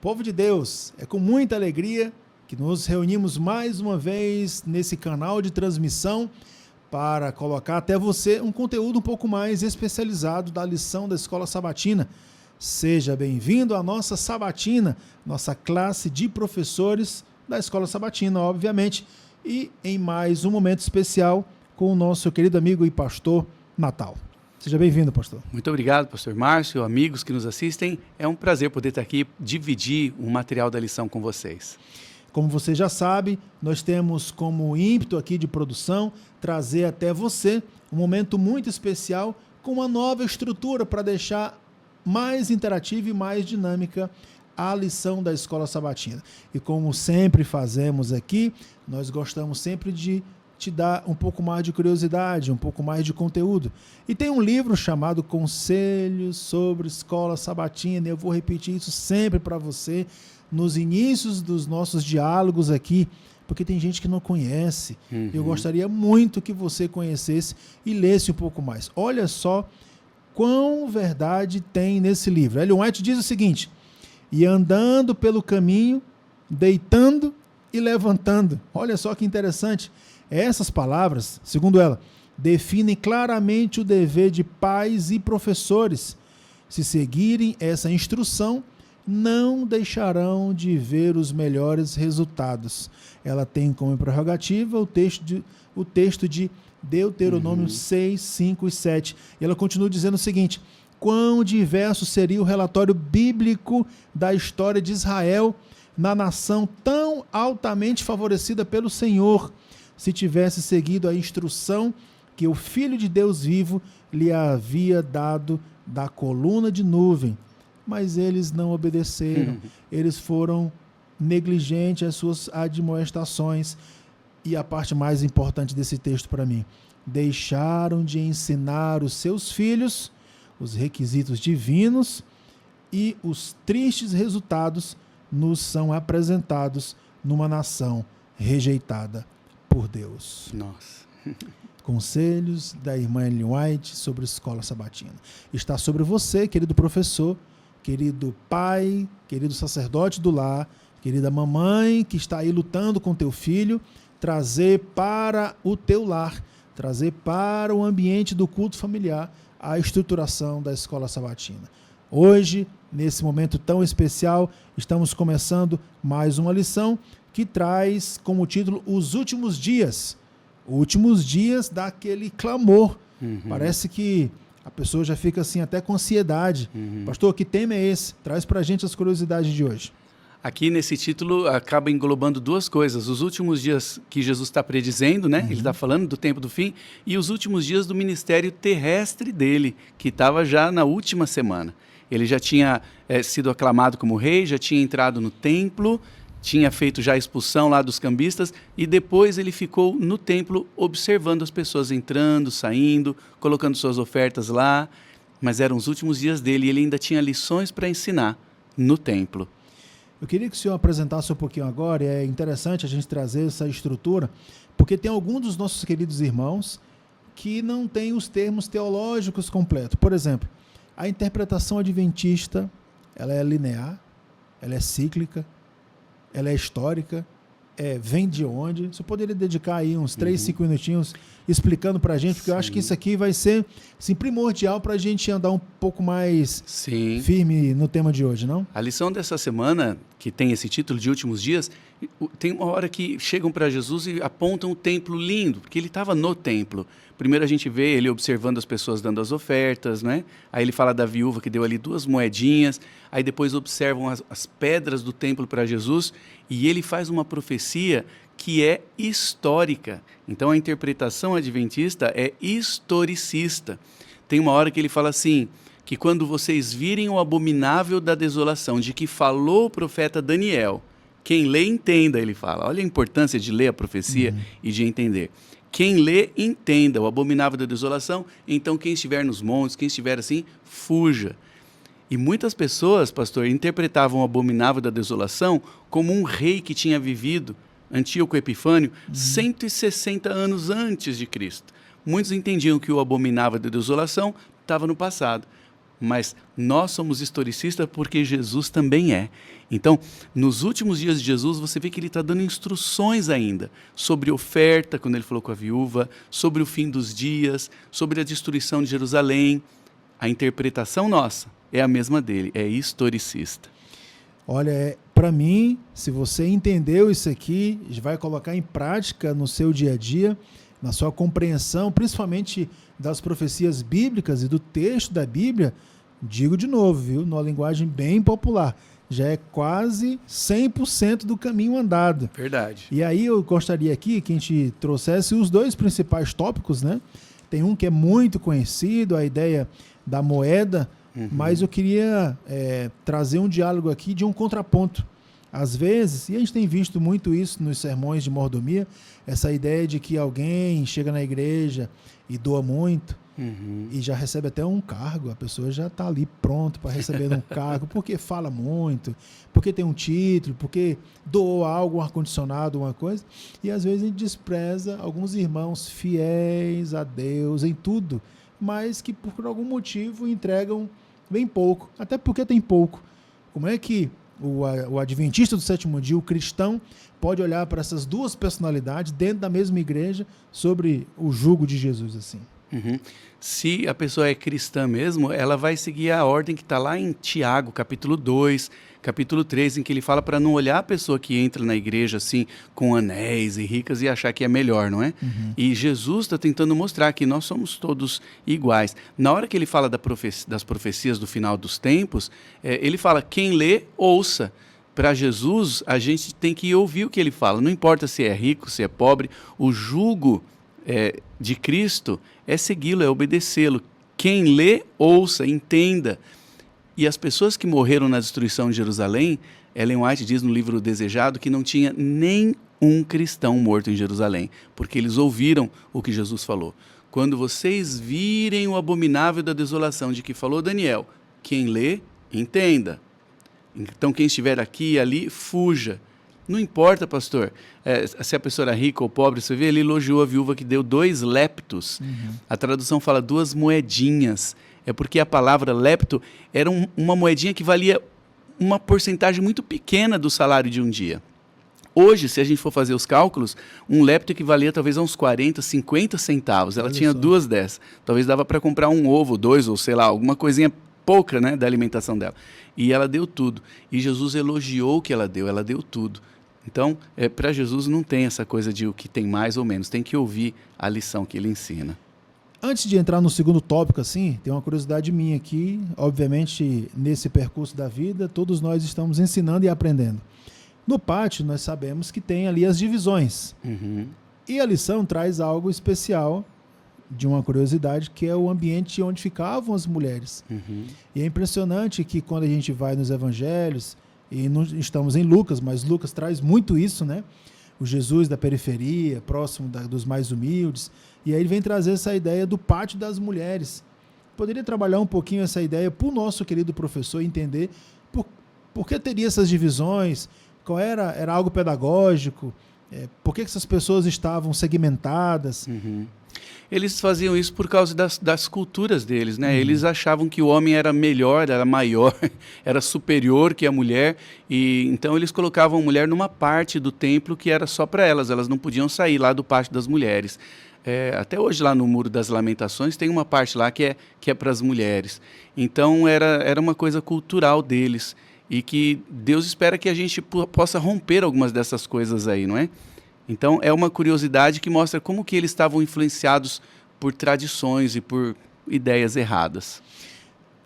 Povo de Deus, é com muita alegria que nos reunimos mais uma vez nesse canal de transmissão para colocar até você um conteúdo um pouco mais especializado da lição da Escola Sabatina. Seja bem-vindo à nossa Sabatina, nossa classe de professores da Escola Sabatina, obviamente, e em mais um momento especial com o nosso querido amigo e pastor Natal. Seja bem-vindo, pastor. Muito obrigado, pastor Márcio, amigos que nos assistem. É um prazer poder estar aqui, dividir o material da lição com vocês. Como você já sabe, nós temos como ímpeto aqui de produção trazer até você um momento muito especial com uma nova estrutura para deixar mais interativa e mais dinâmica a lição da Escola Sabatina. E como sempre fazemos aqui, nós gostamos sempre de te dar um pouco mais de curiosidade, um pouco mais de conteúdo. E tem um livro chamado Conselhos sobre Escola Sabatina, eu vou repetir isso sempre para você, nos inícios dos nossos diálogos aqui, porque tem gente que não conhece. Eu gostaria muito que você conhecesse e lesse um pouco mais. Olha só quão verdade tem nesse livro. Ellen White diz o seguinte: e andando pelo caminho, deitando e levantando. Olha só que interessante. Essas palavras, segundo ela, definem claramente o dever de pais e professores. Se seguirem essa instrução, não deixarão de ver os melhores resultados. Ela tem como prerrogativa o texto de Deuteronômio 6, 5 e 7. E ela continua dizendo o seguinte: quão diverso seria o relatório bíblico da história de Israel na nação tão altamente favorecida pelo Senhor, se tivesse seguido a instrução que o Filho de Deus vivo lhe havia dado da coluna de nuvem. Mas eles não obedeceram, eles foram negligentes às suas admoestações. E a parte mais importante desse texto para mim: deixaram de ensinar os seus filhos os requisitos divinos, e os tristes resultados nos são apresentados numa nação rejeitada por Deus. Nossa. Conselhos da irmã Ellen White sobre a Escola Sabatina. Está sobre você, querido professor, querido pai, querido sacerdote do lar, querida mamãe que está aí lutando com teu filho, trazer para o teu lar, trazer para o ambiente do culto familiar a estruturação da Escola Sabatina. Hoje, nesse momento tão especial, estamos começando mais uma lição que traz como título Os Últimos Dias. Últimos dias daquele clamor. Parece que a pessoa já fica assim até com ansiedade. Pastor, que tema é esse? Traz pra gente as curiosidades de hoje. Aqui nesse título acaba englobando duas coisas: os últimos dias que Jesus está predizendo, né? Ele está falando do tempo do fim, e os últimos dias do ministério terrestre dele, que estava já na última semana. Ele já tinha sido aclamado como rei, já tinha entrado no templo, tinha feito já a expulsão lá dos cambistas, e depois ele ficou no templo observando as pessoas entrando, saindo, colocando suas ofertas lá, mas eram os últimos dias dele e ele ainda tinha lições para ensinar no templo. Eu queria que o senhor apresentasse um pouquinho agora, e é interessante a gente trazer essa estrutura, porque tem alguns dos nossos queridos irmãos que não têm os termos teológicos completos. Por exemplo, a interpretação adventista, ela é linear, ela é cíclica, ela é histórica, vem de onde? Você poderia dedicar aí uns 3, 5 minutinhos explicando para a gente, porque eu acho que isso aqui vai ser assim, primordial para a gente andar um pouco mais firme no tema de hoje, não? A lição dessa semana, que tem esse título de Últimos Dias, tem uma hora que chegam para Jesus e apontam o templo lindo, porque ele estava no templo. Primeiro a gente vê ele observando as pessoas dando as ofertas, né? Aí ele fala da viúva que deu ali 2 moedinhas, aí depois observam as pedras do templo para Jesus, e ele faz uma profecia que é histórica. Então a interpretação adventista é historicista. Tem uma hora que ele fala assim, que quando vocês virem o abominável da desolação, de que falou o profeta Daniel, quem lê entenda, ele fala. Olha a importância de ler a profecia e de entender. Quem lê, entenda o abominável da desolação, então quem estiver nos montes, quem estiver assim, fuja. E muitas pessoas, pastor, interpretavam o abominável da desolação como um rei que tinha vivido, Antíoco Epifânio, 160 anos antes de Cristo. Muitos entendiam que o abominável da desolação estava no passado. mas nós somos historicistas porque Jesus também é. Então, nos últimos dias de Jesus, você vê que ele está dando instruções ainda sobre oferta, quando ele falou com a viúva, sobre o fim dos dias, sobre a destruição de Jerusalém. A interpretação nossa é a mesma dele, é historicista. Olha, para mim, se você entendeu isso aqui, vai colocar em prática no seu dia a dia, na sua compreensão, principalmente das profecias bíblicas e do texto da Bíblia, digo de novo, viu, numa linguagem bem popular, já é quase 100% do caminho andado. Verdade. E aí eu gostaria aqui que a gente trouxesse os dois principais tópicos, né? Tem um que é muito conhecido, a ideia da moeda, mas eu queria trazer um diálogo aqui de um contraponto. Às vezes, e a gente tem visto muito isso nos sermões de mordomia, essa ideia de que alguém chega na igreja e doa muito, e já recebe até um cargo, a pessoa já está ali pronto para receber um cargo, porque fala muito, porque tem um título, porque doou algo, um ar-condicionado, uma coisa, e às vezes a gente despreza alguns irmãos fiéis a Deus em tudo, mas que por algum motivo entregam bem pouco, até porque tem pouco. Como é que o adventista do sétimo dia, o cristão, pode olhar para essas duas personalidades dentro da mesma igreja sobre o jugo de Jesus assim? Se a pessoa é cristã mesmo, ela vai seguir a ordem que está lá em Tiago, capítulo 2, capítulo 3, em que ele fala para não olhar a pessoa que entra na igreja assim, com anéis e ricas e achar que é melhor, não é? E Jesus está tentando mostrar que nós somos todos iguais. Na hora que ele fala das profecias do final dos tempos, ele fala, quem lê, ouça. Para Jesus, a gente tem que ouvir o que ele fala. Não importa se é rico, se é pobre, o jugo de Cristo é segui-lo, é obedecê-lo. Quem lê, ouça, entenda. E as pessoas que morreram na destruição de Jerusalém, Ellen White diz no livro Desejado que não tinha nem um cristão morto em Jerusalém, porque eles ouviram o que Jesus falou. Quando vocês virem o abominável da desolação de que falou Daniel, quem lê, entenda. Então quem estiver aqui e ali, fuja. Não importa, pastor, se a pessoa era rica ou pobre, você vê, ele elogiou a viúva que deu 2 leptos. A tradução fala 2 moedinhas. É porque a palavra lepto era uma moedinha que valia uma porcentagem muito pequena do salário de um dia. Hoje, se a gente for fazer os cálculos, um lepto equivalia talvez a uns 40, 50 centavos. Ela tinha 2 dessas. Talvez dava para comprar um ovo, 2 ou sei lá, alguma coisinha pouca, né, da alimentação dela. E ela deu tudo. E Jesus elogiou o que ela deu tudo. Então, para Jesus não tem essa coisa de o que tem mais ou menos, tem que ouvir a lição que ele ensina. Antes de entrar no segundo tópico, assim, tem uma curiosidade minha aqui. Obviamente, nesse percurso da vida, todos nós estamos ensinando e aprendendo. No pátio, nós sabemos que tem ali as divisões. E a lição traz algo especial, de uma curiosidade, que é o ambiente onde ficavam as mulheres. E é impressionante que quando a gente vai nos evangelhos, e não estamos em Lucas, mas Lucas traz muito isso, né? O Jesus da periferia, próximo dos mais humildes, e aí ele vem trazer essa ideia do pátio das mulheres. Poderia trabalhar um pouquinho essa ideia para o nosso querido professor entender por que teria essas divisões, qual era algo pedagógico, por que essas pessoas estavam segmentadas. Eles faziam isso por causa das culturas deles, né? Eles achavam que o homem era melhor, era maior, era superior que a mulher, e então eles colocavam a mulher numa parte do templo que era só para elas, elas não podiam sair lá do pátio das mulheres. Até hoje lá no Muro das Lamentações tem uma parte lá que é para as mulheres. Então era uma coisa cultural deles, e que Deus espera que a gente possa romper algumas dessas coisas aí, não é? Então, é uma curiosidade que mostra como que eles estavam influenciados por tradições e por ideias erradas.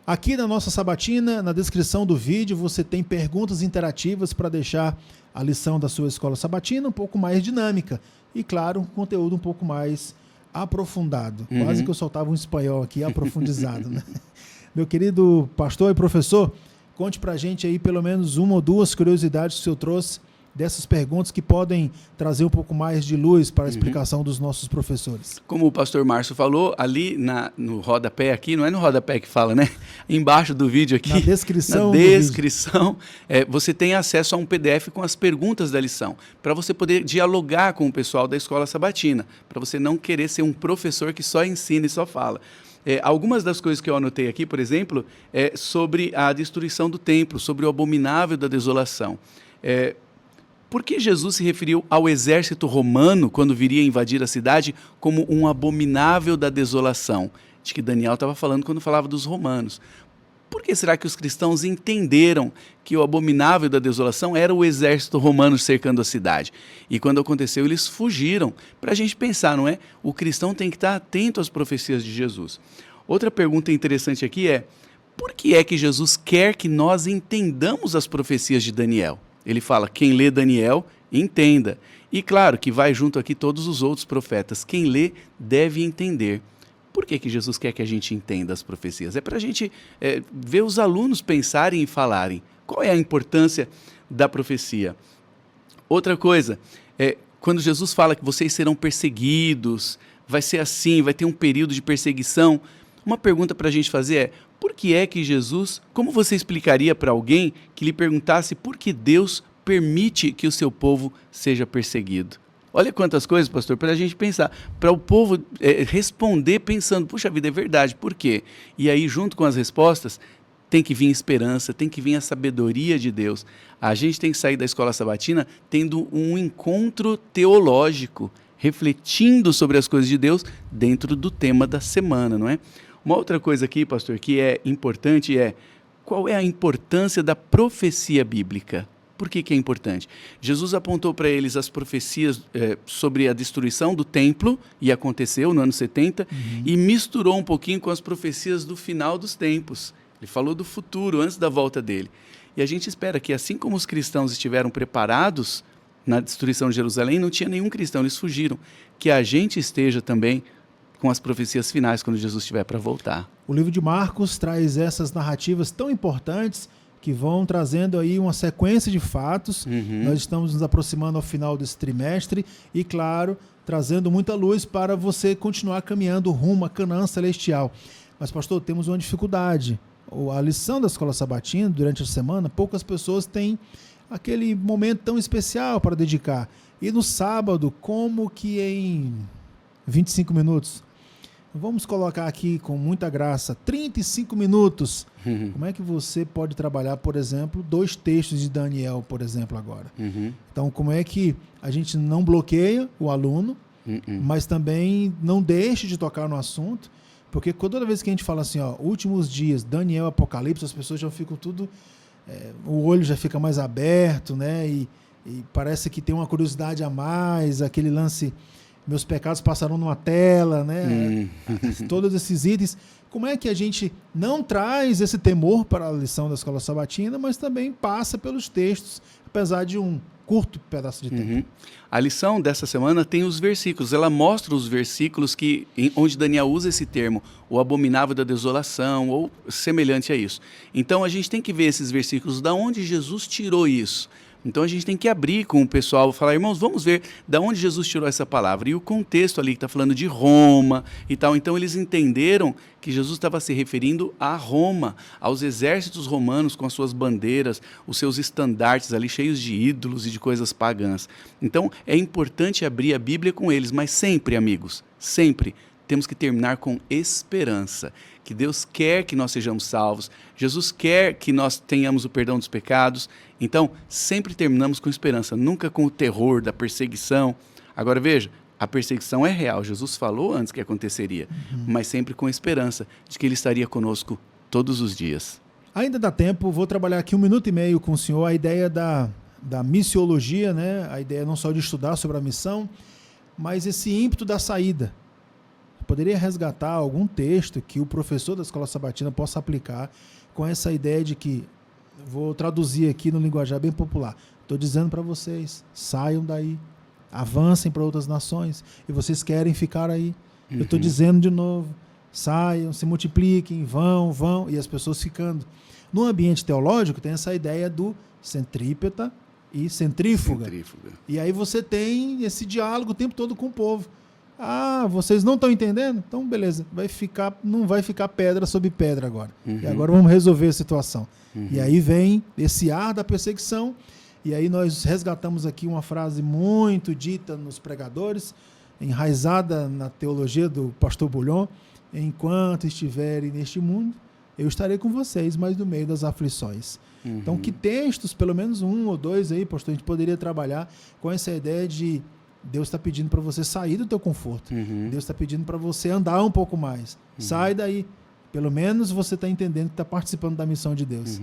Aqui na nossa sabatina, na descrição do vídeo, você tem perguntas interativas para deixar a lição da sua escola sabatina um pouco mais dinâmica. E, claro, um conteúdo um pouco mais aprofundado. Quase que eu soltava um espanhol aqui, aprofundizado, né? Meu querido pastor e professor, conte para a gente aí pelo menos uma ou duas curiosidades que o senhor trouxe dessas perguntas que podem trazer um pouco mais de luz para a explicação dos nossos professores. Como o pastor Márcio falou, ali no rodapé aqui, não é no rodapé que fala, né? Embaixo do vídeo aqui, na descrição, você tem acesso a um PDF com as perguntas da lição, para você poder dialogar com o pessoal da Escola Sabatina, para você não querer ser um professor que só ensina e só fala. Algumas das coisas que eu anotei aqui, por exemplo, é sobre a destruição do templo, sobre o abominável da desolação. Por que Jesus se referiu ao exército romano, quando viria invadir a cidade, como um abominável da desolação? De que Daniel estava falando quando falava dos romanos. Por que será que os cristãos entenderam que o abominável da desolação era o exército romano cercando a cidade? E quando aconteceu, eles fugiram. Para a gente pensar, não é? O cristão tem que estar atento às profecias de Jesus. Outra pergunta interessante aqui é, por que é que Jesus quer que nós entendamos as profecias de Daniel? Ele fala, quem lê Daniel, entenda. E claro que vai junto aqui todos os outros profetas. Quem lê deve entender. Por que Jesus quer que a gente entenda as profecias? É para a gente ver os alunos pensarem e falarem. Qual é a importância da profecia? Outra coisa, quando Jesus fala que vocês serão perseguidos, vai ser assim, vai ter um período de perseguição, uma pergunta para a gente fazer é, por que é que Jesus, como você explicaria para alguém que lhe perguntasse por que Deus permite que o seu povo seja perseguido? Olha quantas coisas, pastor, para a gente pensar, para o povo responder pensando, puxa vida, é verdade, por quê? E aí, junto com as respostas, tem que vir esperança, tem que vir a sabedoria de Deus. A gente tem que sair da escola sabatina tendo um encontro teológico, refletindo sobre as coisas de Deus dentro do tema da semana, não é? Uma outra coisa aqui, pastor, que é importante é, qual é a importância da profecia bíblica? Por que é importante? Jesus apontou para eles as profecias sobre a destruição do templo, e aconteceu no ano 70, e misturou um pouquinho com as profecias do final dos tempos. Ele falou do futuro, antes da volta dele. E a gente espera que, assim como os cristãos estiveram preparados na destruição de Jerusalém, não tinha nenhum cristão, eles fugiram. Que a gente esteja também com as profecias finais, quando Jesus estiver para voltar. O livro de Marcos traz essas narrativas tão importantes, que vão trazendo aí uma sequência de fatos. Nós estamos nos aproximando ao final desse trimestre e, claro, trazendo muita luz para você continuar caminhando rumo à Canaã celestial. Mas, pastor, temos uma dificuldade. A lição da escola sabatina, durante a semana, poucas pessoas têm aquele momento tão especial para dedicar. E no sábado, como que em 25 minutos? Vamos colocar aqui com muita graça, 35 minutos. Como é que você pode trabalhar, por exemplo, 2 textos de Daniel, por exemplo, agora? Então, como é que a gente não bloqueia o aluno, mas também não deixe de tocar no assunto? Porque toda vez que a gente fala assim, últimos dias, Daniel, Apocalipse, as pessoas já ficam tudo... o olho já fica mais aberto, né? E parece que tem uma curiosidade a mais, aquele lance... Meus pecados passaram numa tela, né? Todos esses itens. Como é que a gente não traz esse temor para a lição da escola sabatina, mas também passa pelos textos, apesar de um curto pedaço de tempo? A lição dessa semana tem os versículos. Ela mostra os versículos onde Daniel usa esse termo, o abominável da desolação, ou semelhante a isso. Então a gente tem que ver esses versículos, da onde Jesus tirou isso. Então a gente tem que abrir com o pessoal, falar, irmãos, vamos ver de onde Jesus tirou essa palavra. E o contexto ali que está falando de Roma e tal. Então eles entenderam que Jesus estava se referindo a Roma, aos exércitos romanos com as suas bandeiras, os seus estandartes ali cheios de ídolos e de coisas pagãs. Então é importante abrir a Bíblia com eles, mas sempre, amigos, sempre temos que terminar com esperança, que Deus quer que nós sejamos salvos, Jesus quer que nós tenhamos o perdão dos pecados, então sempre terminamos com esperança, nunca com o terror da perseguição. Agora veja, a perseguição é real, Jesus falou antes que aconteceria, mas sempre com esperança de que Ele estaria conosco todos os dias. Ainda dá tempo, vou trabalhar aqui 1 minuto e meio com o senhor, a ideia da missiologia, né? A ideia não só de estudar sobre a missão, mas esse ímpeto da saída. Poderia resgatar algum texto que o professor da escola sabatina possa aplicar com essa ideia de que, vou traduzir aqui no linguajar bem popular, estou dizendo para vocês, saiam daí, avancem para outras nações, e vocês querem ficar aí. Eu estou dizendo de novo, saiam, se multipliquem, vão, e as pessoas ficando. No ambiente teológico tem essa ideia do centrípeta e centrífuga. E aí você tem esse diálogo o tempo todo com o povo. Vocês não estão entendendo? Então, beleza, não vai ficar pedra sobre pedra agora. E agora vamos resolver a situação. E aí vem esse ar da perseguição, e aí nós resgatamos aqui uma frase muito dita nos pregadores, enraizada na teologia do pastor Bulhon, enquanto estiverem neste mundo, eu estarei com vocês, mas no meio das aflições. Então, que textos, pelo menos um ou dois aí, pastor, a gente poderia trabalhar com essa ideia de Deus está pedindo para você sair do teu conforto. Deus está pedindo para você andar um pouco mais. Sai daí. Pelo menos você está entendendo que está participando da missão de Deus.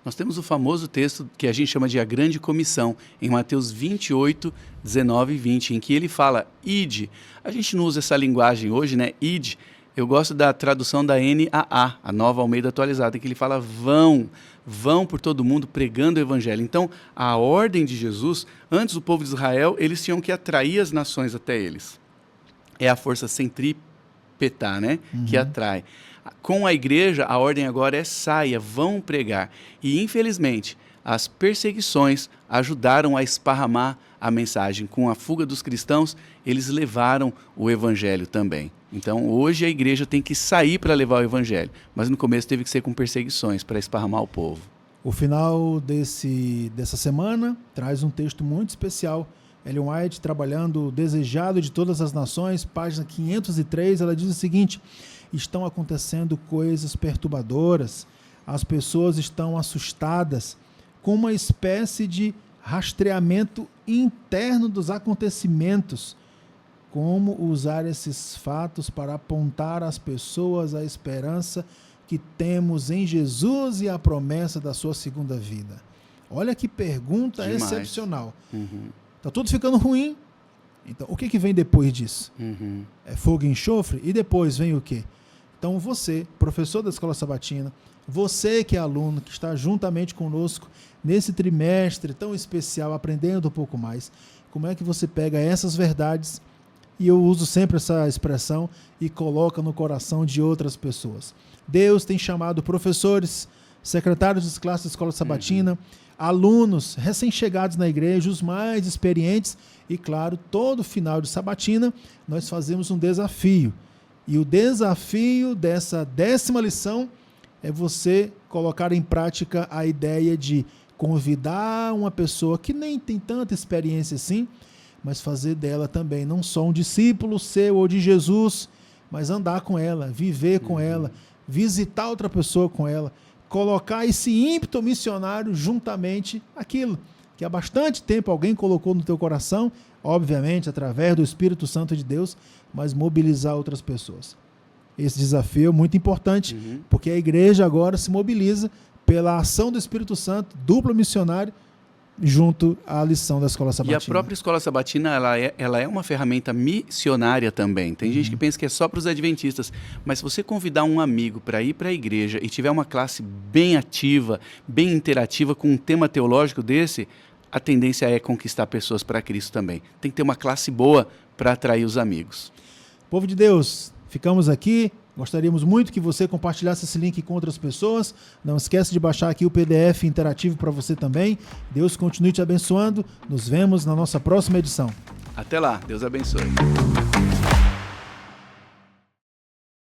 Nós temos o famoso texto que a gente chama de a Grande Comissão, em Mateus 28, 19 e 20, em que ele fala, ide. A gente não usa essa linguagem hoje, né? Ide. Eu gosto da tradução da NAA, a Nova Almeida Atualizada, que ele fala vão por todo mundo pregando o evangelho. Então, a ordem de Jesus, antes o povo de Israel, eles tinham que atrair as nações até eles. É a força centrípeta, né? Que atrai. Com a igreja, a ordem agora é saia, vão pregar. E, infelizmente, as perseguições ajudaram a esparramar a mensagem. Com a fuga dos cristãos, eles levaram o evangelho também. Então, hoje a igreja tem que sair para levar o evangelho, mas no começo teve que ser com perseguições para esparramar o povo. O final dessa semana traz um texto muito especial. Ellen White, trabalhando o Desejado de Todas as Nações, página 503, ela diz o seguinte: estão acontecendo coisas perturbadoras, as pessoas estão assustadas, com uma espécie de rastreamento interno dos acontecimentos. Como usar esses fatos para apontar às pessoas a esperança que temos em Jesus e a promessa da sua segunda vida? Olha que pergunta excepcional. Está tudo ficando ruim. Então, o que vem depois disso? É fogo e enxofre? E depois vem o quê? Então, você, professor da Escola Sabatina, você que é aluno, que está juntamente conosco nesse trimestre tão especial, aprendendo um pouco mais, como é que você pega essas verdades, e eu uso sempre essa expressão, e coloca no coração de outras pessoas? Deus tem chamado professores, secretários de classe da Escola Sabatina, alunos recém-chegados na igreja, os mais experientes, e claro, todo final de sabatina nós fazemos um desafio. E o desafio dessa 10ª lição é você colocar em prática a ideia de convidar uma pessoa que nem tem tanta experiência assim, mas fazer dela também não só um discípulo seu ou de Jesus, mas andar com ela, viver com ela, visitar outra pessoa com ela, colocar esse ímpeto missionário juntamente aquilo que há bastante tempo alguém colocou no teu coração, obviamente através do Espírito Santo de Deus, mas mobilizar outras pessoas. Esse desafio é muito importante, porque a igreja agora se mobiliza pela ação do Espírito Santo, duplo missionário, junto à lição da Escola Sabatina. E a própria Escola Sabatina, ela é uma ferramenta missionária também. Tem gente que pensa que é só para os adventistas, mas se você convidar um amigo para ir para a igreja e tiver uma classe bem ativa, bem interativa com um tema teológico desse, a tendência é conquistar pessoas para Cristo também. Tem que ter uma classe boa para atrair os amigos. Povo de Deus, ficamos aqui. Gostaríamos muito que você compartilhasse esse link com outras pessoas. Não esquece de baixar aqui o PDF interativo para você também. Deus continue te abençoando. Nos vemos na nossa próxima edição. Até lá. Deus abençoe.